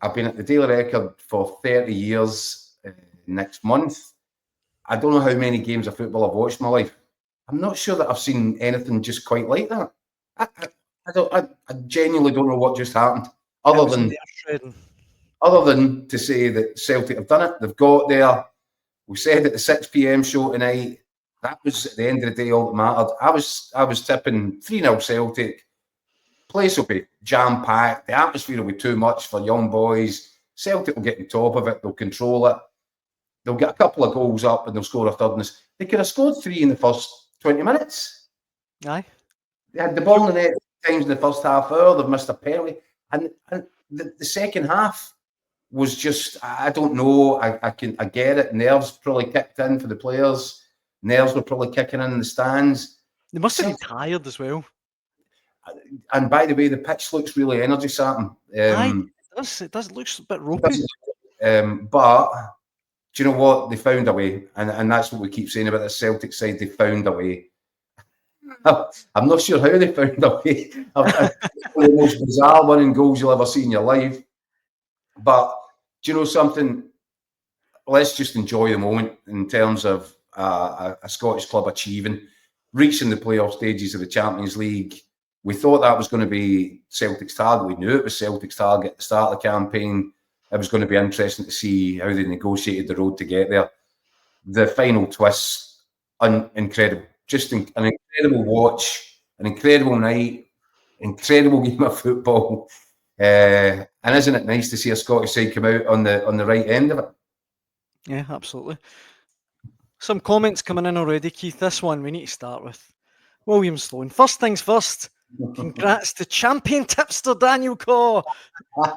I've been at the Daily Record for 30 years next month. I don't know how many games of football I've watched in my life. I'm not sure that I've seen anything just quite like that. I genuinely don't know what just happened, other than to say that Celtic have done it. They've got there. We said at the 6 p.m. show tonight, that was at the end of the day all that mattered. I was tipping 3-0 Celtic. Place will be jam-packed. The atmosphere will be too much for young boys. Celtic will get on top of it. They'll control it. They'll get a couple of goals up and they'll score a third. They could have scored 3 in the first 20 minutes. Aye. They had the ball in the net times in the first half hour. They've missed a penalty. And the second half was just, I don't know. I get it. Nerves probably kicked in for the players. Nerves were probably kicking in the stands. They must have been tired as well. And by the way, the pitch looks really energy sapping. It does. It looks a bit ropey. But do you know what? They found a way. And that's what we keep saying about the Celtic side. They found a way. I'm not sure how they found a way. One of the most bizarre winning goals you'll ever see in your life. But do you know something? Let's just enjoy the moment in terms of a Scottish club reaching the playoff stages of the Champions League. We thought that was going to be Celtic's target. We knew it was Celtic's target at the start of the campaign. It was going to be interesting to see how they negotiated the road to get there. The final twist, incredible. Just an incredible watch, an incredible night, incredible game of football. And isn't it nice to see a Scottish side come out on the right end of it? Yeah, absolutely. Some comments coming in already, Keith. This one we need to start with. William Sloan. First things first. Congrats to champion tipster Daniel Caws.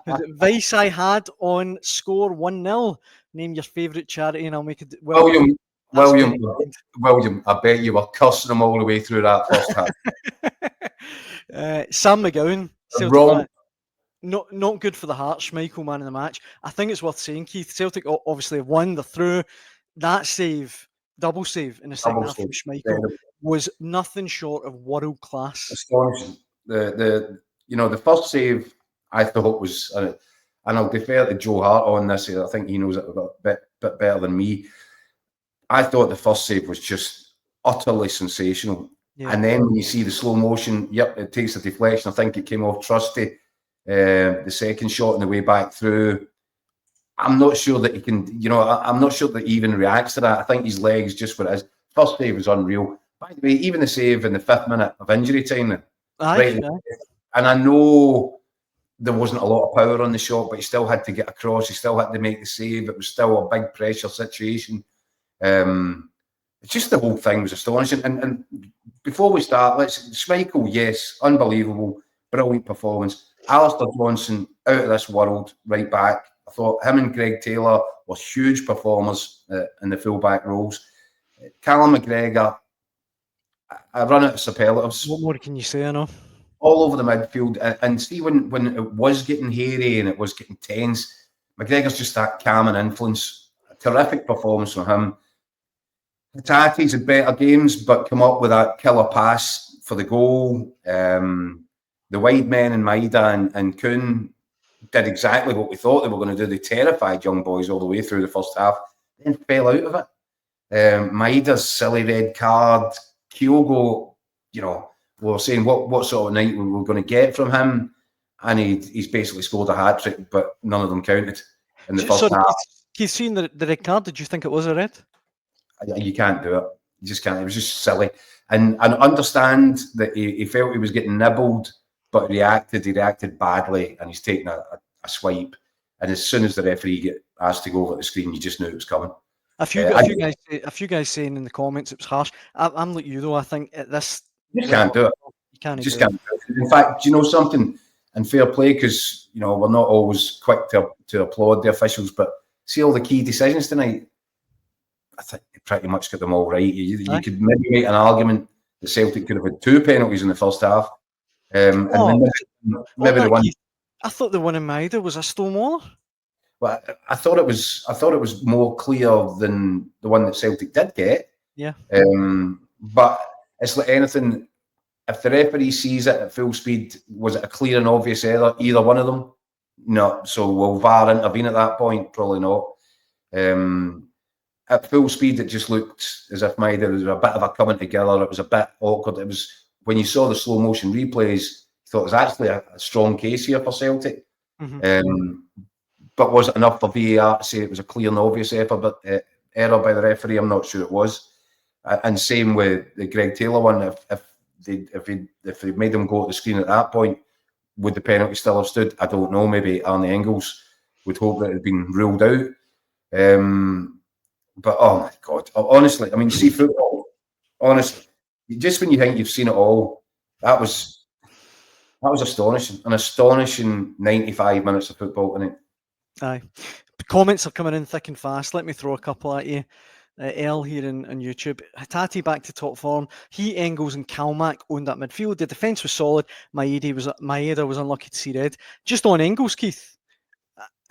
The advice I had on score 1-0. Name your favourite charity and I'll make it. William, I bet you were cursing him all the way through that first half. Sam McGowan. Wrong. Not good for the Hearts, Michael, man of the match. I think it's worth saying, Keith, Celtic obviously have won. They're through. That save, double save in the second half from Schmeichel was nothing short of world class. Astonishing. The first save I thought was, and I'll defer to Joe Hart on this. I think he knows it a bit better than me. I thought the first save was just utterly sensational. Yeah. And then when you see the slow motion, it takes a deflection. I think it came off Trusty. The second shot on the way back through. I'm not sure that he can, I'm not sure that he even reacts to that. I think his legs just what it is. First save was unreal. By the way, even the save in the 5th minute of injury time. And I know there wasn't a lot of power on the shot, but he still had to get across. He still had to make the save. It was still a big pressure situation. It's just the whole thing was astonishing. And before we start, Schmeichel, yes, unbelievable, brilliant performance. Alistair Johnson, out of this world, right back. I thought him and Greg Taylor were huge performers in the full-back roles. Callum McGregor, I run out of superlatives. What more can you say, I know? All over the midfield. And see, when it was getting hairy and it was getting tense, McGregor's just that calming influence. A terrific performance from him. Hatate's had better games, but come up with that killer pass for the goal. The wide men in Maida and Kuhn did exactly what we thought they were going to do. They terrified young boys all the way through the first half, then fell out of it. Maida's silly red card. Kyogo, we were saying what sort of night we were going to get from him, and he's basically scored a hat-trick, but none of them counted in the first half. You've seen the red card. Did you think it was a red? You can't do it. You just can't. It was just silly. And understand that he felt he was getting nibbled, but he reacted badly, and he's taken a swipe. And as soon as the referee get asked to go over the screen, you just knew it was coming. A few guys saying in the comments it was harsh. I'm like you though. I think at this you can't do it. You can't do it. In fact, do you know something? And fair play, because we're not always quick to applaud the officials, but see all the key decisions tonight. I think they pretty much got them all right. You could maybe make an argument that Celtic could have had 2 penalties in the first half. And maybe the one. I thought the one in Maida was a Stonewall. Well, I thought it was more clear than the one that Celtic did get. Yeah. But it's like anything. If the referee sees it at full speed, was it a clear and obvious error? Either one of them. No. So will VAR intervene at that point? Probably not. At full speed, it just looked as if there was a bit of a coming together. It was a bit awkward. It was when you saw the slow motion replays, you thought it was actually a strong case here for Celtic. But was it enough for VAR to say it was a clear and obvious error by the referee? I'm not sure it was. And same with the Greg Taylor one. If they made them go to the screen at that point, would the penalty still have stood? I don't know. Maybe Arnie Engels would hope that it had been ruled out. But oh my God, honestly, I mean, see football. Honestly, just when you think you've seen it all, that was astonishing. An astonishing 95 minutes of football, isn't it? Aye. Comments are coming in thick and fast. Let me throw a couple at you. L here on YouTube. Hatati back to top form. He, Engels and Kalmak owned that midfield. The defence was solid. Maeda was unlucky to see red. Just on Engels, Keith.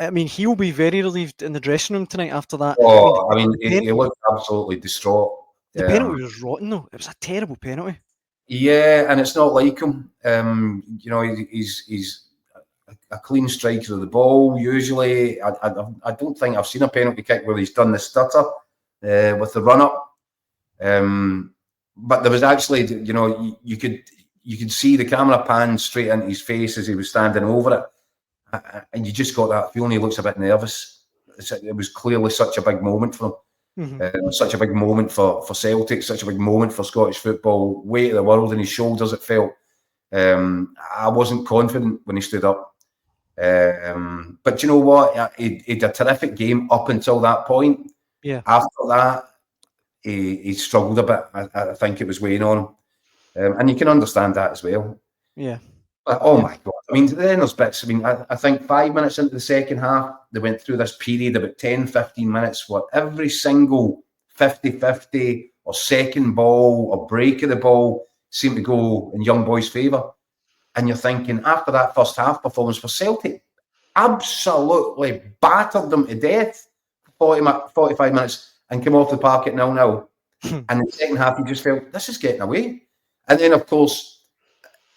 I mean, he'll be very relieved in the dressing room tonight after that. Oh, he looked absolutely distraught. The penalty was rotten, though. It was a terrible penalty. Yeah, and it's not like him. He's a clean striker of the ball. Usually, I don't think I've seen a penalty kick where he's done the stutter with the run up. But there was actually, you could see the camera pan straight into his face as he was standing over it. And you just got that feeling he looks a bit nervous. It was clearly such a big moment for him. Such a big moment for Celtic, such a big moment for Scottish football. Weight of the world on his shoulders, it felt. I wasn't confident when he stood up. But you know what? He had a terrific game up until that point. Yeah. After that, he struggled a bit. I think it was weighing on him. And you can understand that as well. Yeah. But, my God. I mean, then there's bits. I mean, I think 5 minutes into the second half, they went through this period, about 10, 15 minutes, where every single 50-50 or second ball or break of the ball seemed to go in young boys' favour. And you're thinking, after that first half performance for Celtic, absolutely battered them to death for 45 minutes and came off the park at 0-0. And the second half, you just felt, this is getting away. And then, of course,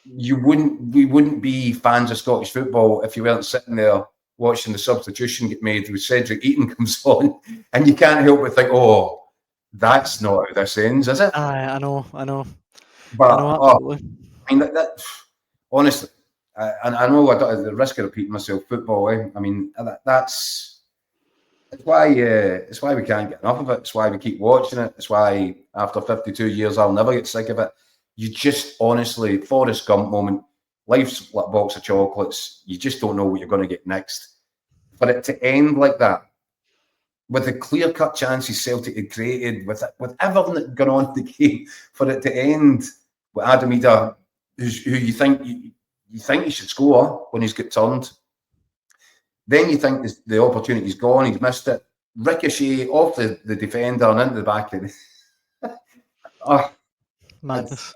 we wouldn't be fans of Scottish football if you weren't sitting there watching the substitution get made with Cedric Eaton comes on, and you can't help but think, oh, that's not how this ends, is it? I know. But absolutely. I mean, that honestly, and I know at the risk of repeating myself, football. I mean, it's why we can't get enough of it. It's why we keep watching it. It's why after 52 years, I'll never get sick of it. You just honestly, Forrest Gump moment, life's like a box of chocolates. You just don't know what you're going to get next. For it to end like that, with the clear-cut chances Celtic had created, with everything that had gone on in the game, for it to end with Adam Idah, who you think he should score when he's got turned. Then you think the opportunity's gone, he's missed it. Ricochet off the defender and into the back of the... Madness.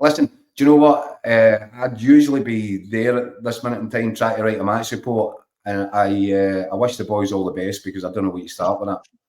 Listen, do you know what? I'd usually be there at this minute in time trying to write a match report, and I wish the boys all the best because I don't know where you start with that.